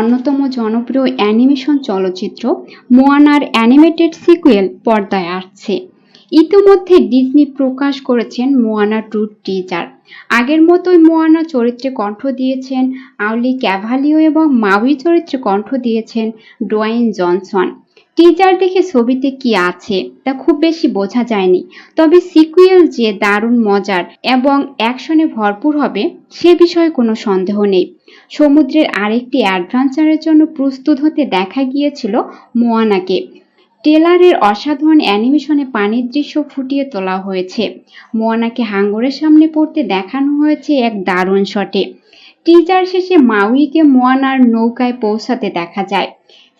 অন্যতম জনপ্রিয় অ্যানিমেশন চলচ্চিত্র মোয়ানার অ্যানিমেটেড সিকুয়েল পর্দায় আসছে। ইতিমধ্যে ডিজনি প্রকাশ করেছেন মোয়ানা 2 টিজার। আগের মতোই মোয়ানা চরিত্রে কণ্ঠ দিয়েছেন আউলি ক্যাভালিও এবং মাউই চরিত্রে কণ্ঠ দিয়েছেন ডোয়াইন জনসন। টিজার দেখে ছবিতে কি আছে তা খুব বেশি বোঝা যায়নি, তবে সিকুয়েল যে দারুণ মজার এবং অ্যাকশনে ভরপুর হবে সে বিষয়ে কোনো সন্দেহ নেই। সমুদ্রের আরেকটি অ্যাডভেঞ্চারের জন্য প্রস্তুত হতে দেখা গিয়েছিল মোয়ানাকে। ট্রেলারের অসাধারণ অ্যানিমেশনে পানির দৃশ্য ফুটিয়ে তোলা হয়েছে। মোয়ানাকে হাঙ্গরের সামনে পড়তে দেখানো হয়েছে এক দারুণ শটে। টিজার শেষে মাউইকে মোয়ানার নৌকায় পৌঁছাতে দেখা যায়।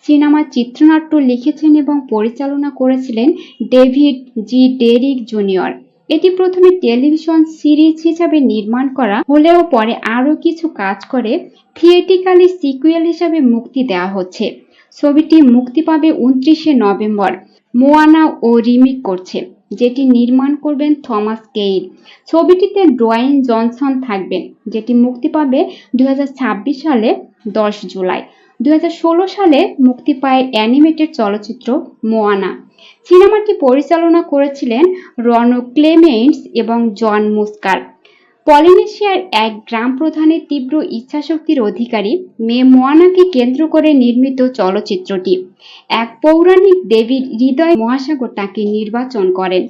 সিনেমার চিত্রনাট্য লিখেছেন এবং পরিচালনা করেছিলেন ডেভিড জি ডেরিক জুনিয়র। এটি প্রথমে টেলিভিশন সিরিজ হিসাবে নির্মাণ করা হলেও পরে আরও কিছু কাজ করে থিয়েটিক্যালি সিকুয়েল হিসাবে মুক্তি দেওয়া হচ্ছে। ছবিটি মুক্তি পাবে 29শে নভেম্বর। মোয়ানা ও রিমেক করছে, যেটি নির্মাণ করবেন থমাস কেইল। ছবিটিতে ডোয়াইন জনসন থাকবেন, যেটি মুক্তি পাবে 2026 সালে 10 জুলাই। 2016 সালে মুক্তি পায় অ্যানিমেটেড চলচ্চিত্র মোয়ানা। সিনেমাটি পরিচালনা করেছিলেন রনো ক্লেমেন্টস এবং জন মুস্কার। পলিনেশিয়ার এক গ্রাম প্রধানের তীব্র ইচ্ছাশক্তির অধিকারী মেয়ে মোয়ানাকে কেন্দ্র করে নির্মিত চলচ্চিত্রটি এক পৌরাণিক দেবীর হৃদয় মহাসাগর তাকে নির্বাচন করেন।